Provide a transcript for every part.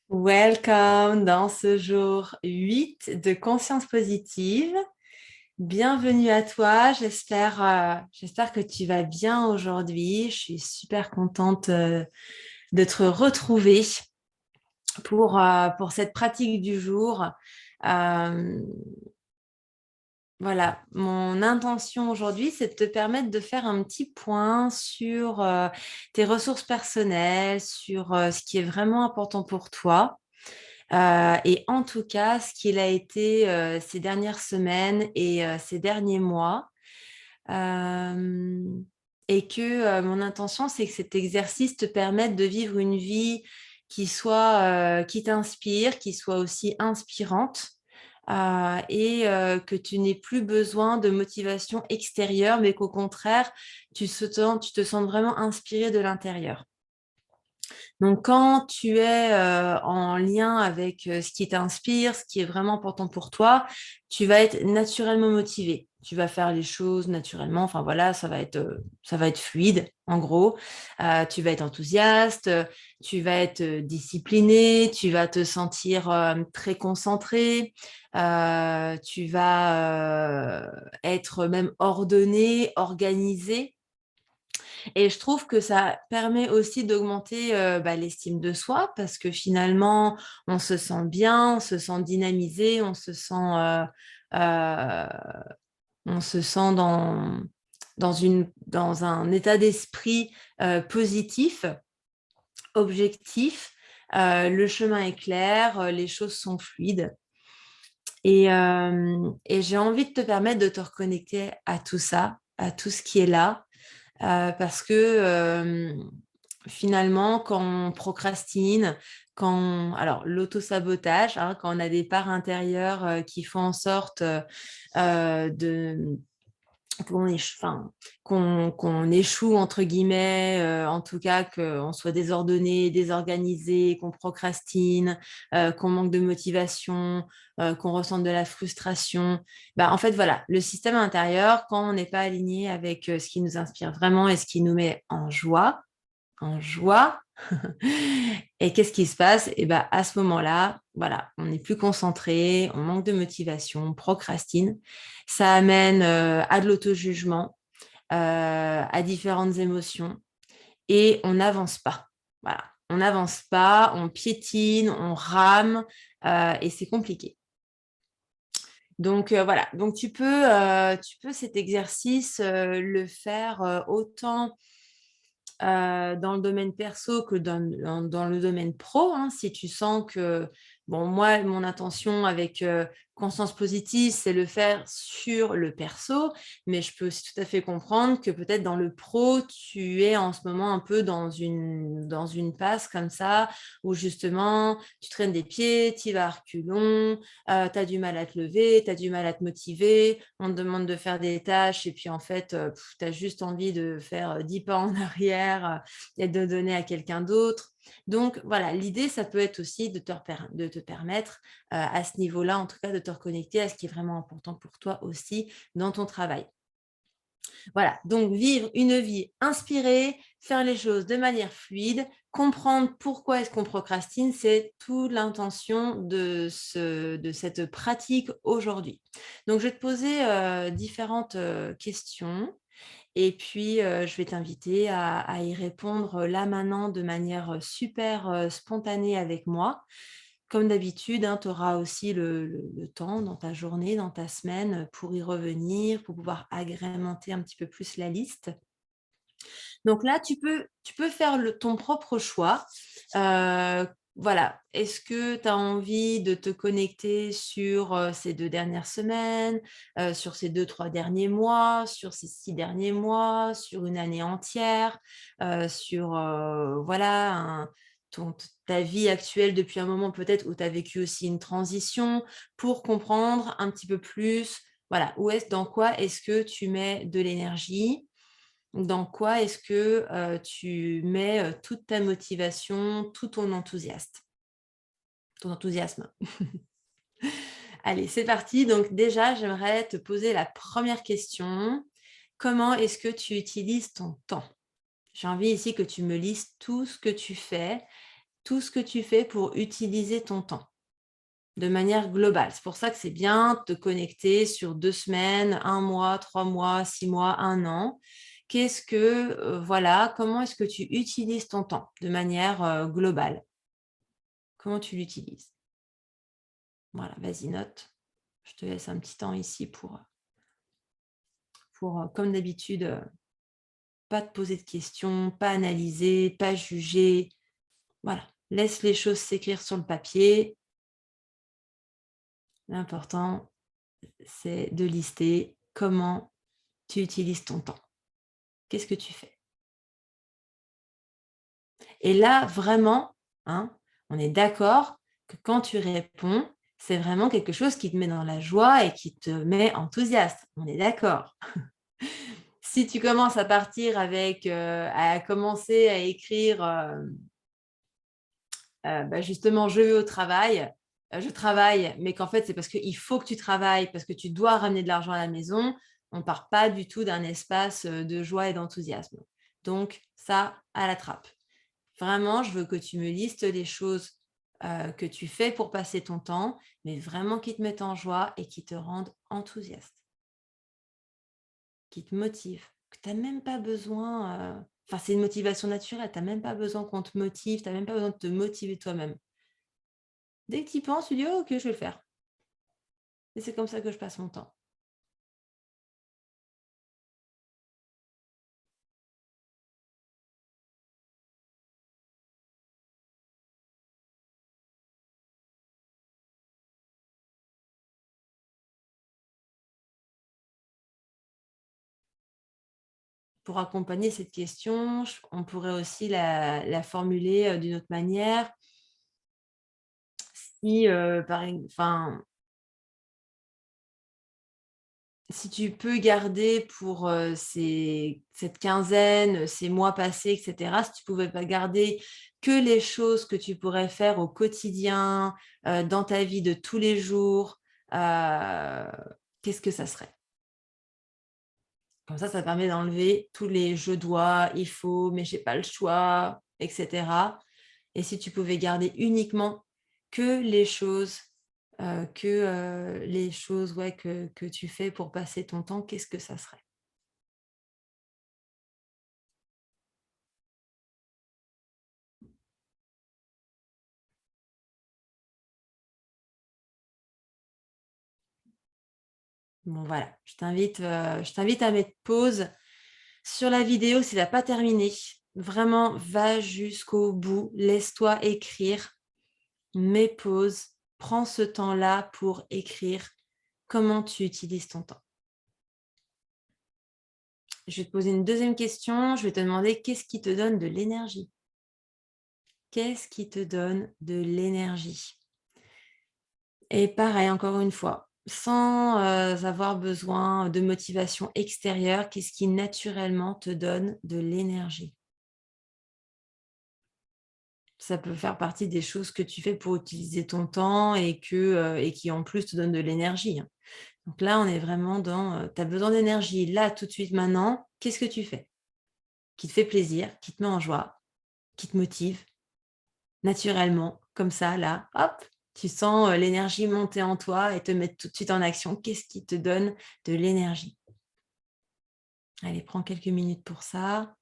Welcome dans ce jour 8 de conscience positive. Bienvenue à toi. J'espère que tu vas bien aujourd'hui. Je suis super contente de te retrouver pour cette pratique du jour. Euh, voilà, mon intention aujourd'hui, c'est de te permettre de faire un petit point sur tes ressources personnelles, sur ce qui est vraiment important pour toi. Et en tout cas, ce qu'il a été ces dernières semaines et ces derniers mois. Euh, et que mon intention, c'est que cet exercice te permette de vivre une vie qui t'inspire, qui soit aussi inspirante. Et que tu n'aies plus besoin de motivation extérieure, mais qu'au contraire, tu te sens vraiment inspiré de l'intérieur. Donc, quand tu es en lien avec ce qui t'inspire, ce qui est vraiment important pour toi, tu vas être naturellement motivé. Tu vas faire les choses naturellement. Enfin voilà, ça va être fluide, en gros. Tu vas être enthousiaste, tu vas être discipliné, tu vas te sentir très concentré, tu vas être même ordonné, organisé. Et je trouve que ça permet aussi d'augmenter l'estime de soi parce que finalement, on se sent bien, on se sent dynamisé, euh, on se sent dans un état d'esprit positif, objectif. Le chemin est clair, les choses sont fluides. Et j'ai envie de te permettre de te reconnecter à tout ça, à tout ce qui est là, parce que finalement, quand on procrastine, alors l'auto-sabotage, hein, quand on a des parts intérieures qui font en sorte de qu'on échoue, entre guillemets, en tout cas qu'on soit désordonné, désorganisé, qu'on procrastine, qu'on manque de motivation, qu'on ressente de la frustration. Bah, en fait, voilà, le système intérieur, quand on n'est pas aligné avec ce qui nous inspire vraiment et ce qui nous met en joie. Et qu'est-ce qui se passe? Et ben, à ce moment-là, voilà, on n'est plus concentré, on manque de motivation, on procrastine. Ça amène à de l'auto-jugement, à différentes émotions et on n'avance pas. Voilà, on n'avance pas, on piétine, on rame et c'est compliqué. Donc voilà, donc tu peux cet exercice le faire autant dans le domaine perso que dans le domaine pro, hein, si tu sens que, bon, moi, mon intention avec conscience positive, c'est le faire sur le perso, mais je peux aussi tout à fait comprendre que peut-être dans le pro, tu es en ce moment un peu dans une passe comme ça, où justement, tu traînes des pieds, tu vas à reculons, tu as du mal à te lever, tu as du mal à te motiver, on te demande de faire des tâches et puis en fait, tu as juste envie de faire 10 pas en arrière et de donner à quelqu'un d'autre. Donc voilà, l'idée, ça peut être aussi de te permettre à ce niveau-là, en tout cas, de te reconnecter à ce qui est vraiment important pour toi aussi dans ton travail. Voilà, donc vivre une vie inspirée, faire les choses de manière fluide, comprendre pourquoi est-ce qu'on procrastine, c'est toute l'intention de cette pratique aujourd'hui. Donc, je vais te poser différentes questions et puis je vais t'inviter à y répondre là maintenant de manière super spontanée avec moi. Comme d'habitude, hein, tu auras aussi le temps dans ta journée, dans ta semaine, pour y revenir, pour pouvoir agrémenter un petit peu plus la liste. Donc là, tu peux faire ton propre choix. Voilà. Est-ce que tu as envie de te connecter sur ces 2 dernières semaines, sur ces 2, 3 derniers mois, sur ces 6 derniers mois, sur une année entière, sur voilà, ta vie actuelle depuis un moment peut-être où tu as vécu aussi une transition pour comprendre un petit peu plus, voilà, dans quoi est-ce que tu mets de l'énergie, dans quoi est-ce que tu mets toute ta motivation, tout ton enthousiasme. Allez, c'est parti. Donc déjà, j'aimerais te poser la première question. Comment est-ce que tu utilises ton temps? J'ai envie ici que tu me lises tout ce que tu fais, tout ce que tu fais pour utiliser ton temps de manière globale. C'est pour ça que c'est bien de te connecter sur 2 semaines, 1 mois, 3 mois, 6 mois, 1 an. Qu'est-ce que, voilà, comment est-ce que tu utilises ton temps de manière, globale? Comment tu l'utilises? Voilà, vas-y, note. Je te laisse un petit temps ici pour comme d'habitude, pas te poser de questions, pas analyser, pas juger. Voilà, laisse les choses s'écrire sur le papier. L'important, c'est de lister comment tu utilises ton temps. Qu'est-ce que tu fais? Et là, vraiment, hein, on est d'accord que quand tu réponds, c'est vraiment quelque chose qui te met dans la joie et qui te met enthousiaste. On est d'accord? Si tu commences à partir avec, à commencer à écrire, bah, justement, je vais au travail, je travaille, mais qu'en fait, c'est parce qu'il faut que tu travailles, parce que tu dois ramener de l'argent à la maison, on ne part pas du tout d'un espace, de joie et d'enthousiasme. Donc ça, à la trappe. Vraiment, je veux que tu me listes les choses, que tu fais pour passer ton temps, mais vraiment qui te mettent en joie et qui te rendent enthousiaste, qui te motivent, que tu as même pas besoin, enfin, c'est une motivation naturelle, tu as même pas besoin qu'on te motive, tu as même pas besoin de te motiver toi-même. Dès que tu y penses, tu dis: «Oh OK, je vais le faire» et c'est comme ça que je passe mon temps. Pour accompagner cette question, on pourrait aussi la formuler d'une autre manière. Si, enfin, si tu peux garder pour cette quinzaine, ces mois passés, etc., si tu pouvais pas garder que les choses que tu pourrais faire au quotidien, dans ta vie de tous les jours, euh, qu'est-ce que ça serait? Comme ça permet d'enlever tous les «je dois», «il faut», «mais j'ai pas le choix», etc. Et si tu pouvais garder uniquement que les choses, les choses, ouais, que tu fais pour passer ton temps, qu'est-ce que ça serait? Bon voilà, je t'invite à mettre pause sur la vidéo si tu as pas terminé. Vraiment, va jusqu'au bout, laisse-toi écrire, mets pause, prends ce temps-là pour écrire comment tu utilises ton temps. Je vais te poser une deuxième question. Je vais te demander qu'est-ce qui te donne de l'énergie? Qu'est-ce qui te donne de l'énergie? Et pareil, encore une fois, sans avoir besoin de motivation extérieure, qu'est-ce qui naturellement te donne de l'énergie? Ça peut faire partie des choses que tu fais pour utiliser ton temps et qui en plus te donnent de l'énergie, hein. Donc là, on est vraiment dans, tu as besoin d'énergie là, tout de suite, maintenant. Qu'est-ce que tu fais? Qui te fait plaisir, qui te met en joie, qui te motive naturellement, comme ça, là, hop, tu sens, l'énergie monter en toi et te mettre tout de suite en action. Qu'est-ce qui te donne de l'énergie? Allez, prends quelques minutes pour ça.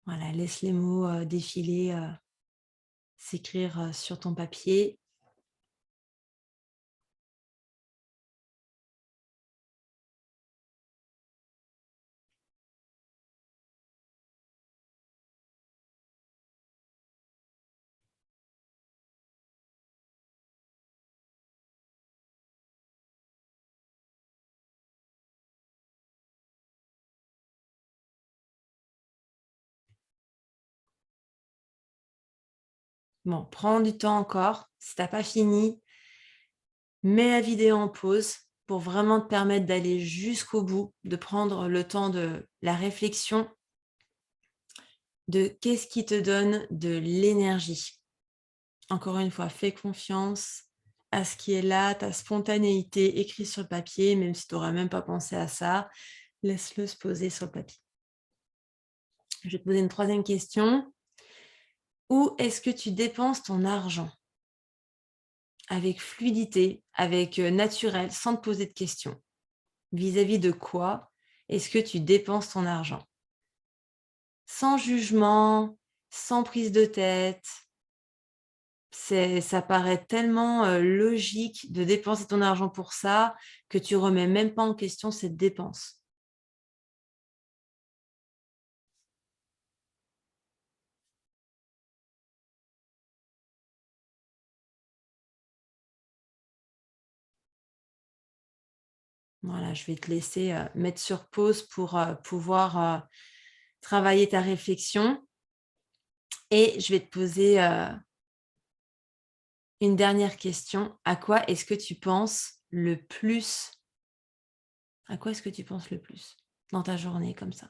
Voilà, laisse les mots, défiler, s'écrire, sur ton papier. Bon, prends du temps encore. Si tu as pas fini, mets la vidéo en pause pour vraiment te permettre d'aller jusqu'au bout, de prendre le temps de la réflexion, de qu'est-ce qui te donne de l'énergie. Encore une fois, fais confiance à ce qui est là, ta spontanéité écrit sur le papier, même si tu n'auras même pas pensé à ça, laisse-le se poser sur le papier. Je vais te poser une troisième question. Où est-ce que tu dépenses ton argent? Avec fluidité, avec naturel, sans te poser de questions. Vis-à-vis de quoi est-ce que tu dépenses ton argent? Sans jugement, sans prise de tête. Ça paraît tellement logique de dépenser ton argent pour ça que tu remets même pas en question cette dépense. Voilà, je vais te laisser mettre sur pause pour pouvoir travailler ta réflexion et je vais te poser une dernière question. À quoi est-ce que tu penses le plus? À quoi est-ce que tu penses le plus dans ta journée comme ça?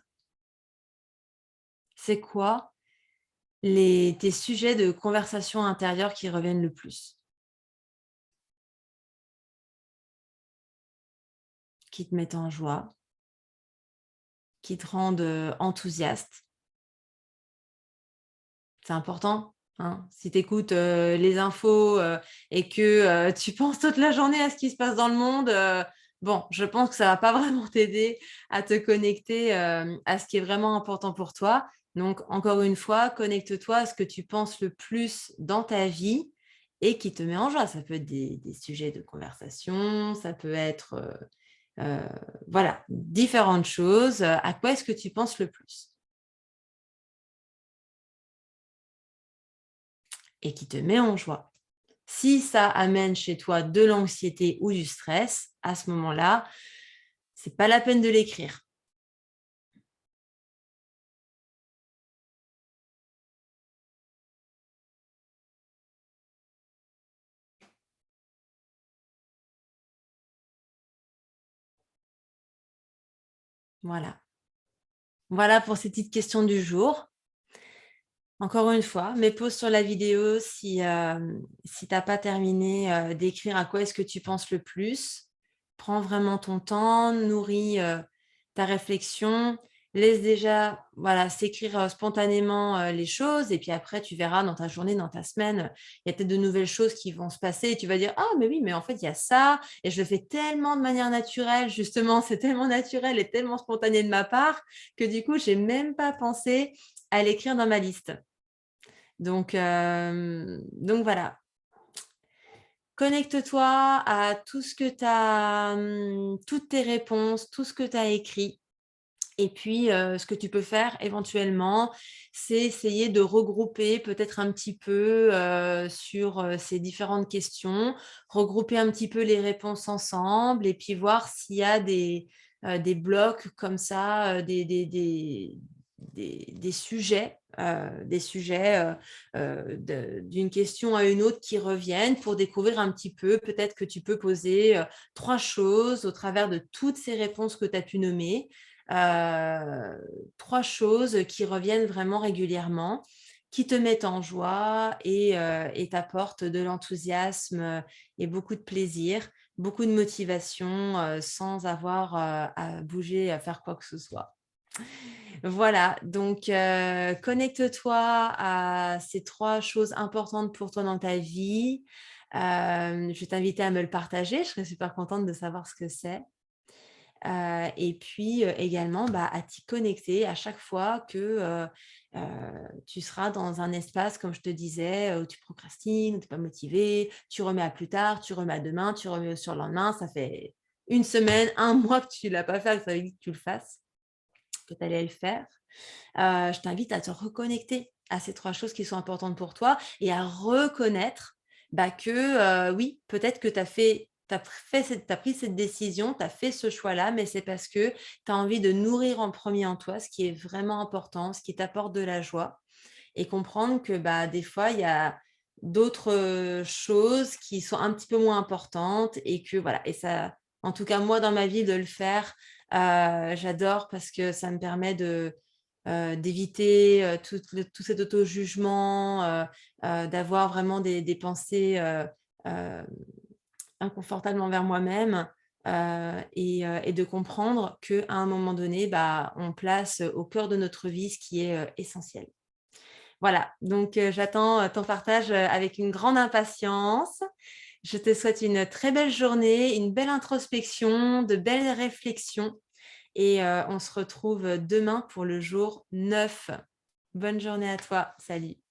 C'est quoi tes sujets de conversation intérieure qui reviennent le plus? Qui te mettent en joie? Qui te rendent enthousiaste? C'est important, hein. Si tu écoutes les infos et que tu penses toute la journée à ce qui se passe dans le monde, bon, je pense que ça va pas vraiment t'aider à te connecter à ce qui est vraiment important pour toi. Donc, encore une fois, connecte-toi à ce que tu penses le plus dans ta vie et qui te met en joie. Ça peut être des sujets de conversation, ça peut être voilà, différentes choses. À quoi est-ce que tu penses le plus? Et qui te met en joie. Si ça amène chez toi de l'anxiété ou du stress, à ce moment-là, c'est pas la peine de l'écrire. Voilà. Voilà pour ces petites questions du jour. Encore une fois, mets pause sur la vidéo si tu as pas terminé d'écrire à quoi est-ce que tu penses le plus. Prends vraiment ton temps, nourris ta réflexion, laisse déjà voilà, s'écrire spontanément les choses et puis après tu verras dans ta journée, dans ta semaine, il y a peut-être de nouvelles choses qui vont se passer et tu vas dire: «Ah mais oui, mais en fait il y a ça et je le fais tellement de manière naturelle justement, c'est tellement naturel et tellement spontané de ma part que du coup j'ai même pas pensé à l'écrire dans ma liste». Donc voilà, connecte-toi à tout ce que tu as, toutes tes réponses, tout ce que tu as écrit et puis, ce que tu peux faire éventuellement, c'est essayer de regrouper peut-être un petit peu, sur, ces différentes questions, regrouper un petit peu les réponses ensemble et puis voir s'il y a des blocs comme ça, des sujets, d'une question à une autre qui reviennent pour découvrir un petit peu. Peut-être que tu peux poser, 3 choses au travers de toutes ces réponses que tu as pu nommer. 3 choses qui reviennent vraiment régulièrement, qui te mettent en joie et t'apportent de l'enthousiasme, et beaucoup de plaisir, beaucoup de motivation, sans avoir, à bouger, à faire quoi que ce soit. Voilà, donc connecte-toi à ces 3 choses importantes pour toi dans ta vie. Je vais t'inviter à me le partager, je serais super contente de savoir ce que c'est. Et puis, également, bah, à t'y connecter à chaque fois que, tu seras dans un espace, comme je te disais, où tu procrastines, où tu es pas motivé, tu remets à plus tard, tu remets à demain, tu remets au surlendemain. Ça fait une semaine, un mois que tu l'as pas fait, que ça veut dire que tu le fasses, que tu allais le faire. Je t'invite à te reconnecter à ces 3 choses qui sont importantes pour toi et à reconnaître, bah, que, oui, peut-être que tu as pris cette décision, tu as fait ce choix-là, mais c'est parce que tu as envie de nourrir en premier en toi ce qui est vraiment important, ce qui t'apporte de la joie et comprendre que, bah, des fois, il y a d'autres, choses qui sont un petit peu moins importantes et que voilà et ça en tout cas, moi, dans ma vie, de le faire, j'adore parce que ça me permet d'éviter, tout cet auto-jugement, d'avoir vraiment des pensées, hem, inconfortables envers moi-même, et de comprendre qu'à un moment donné, bah, on place au cœur de notre vie ce qui est essentiel. Voilà, donc j'attends ton partage avec une grande impatience. Je te souhaite une très belle journée, une belle introspection, de belles réflexions et on se retrouve demain pour le jour 9. Bonne journée à toi. Salut.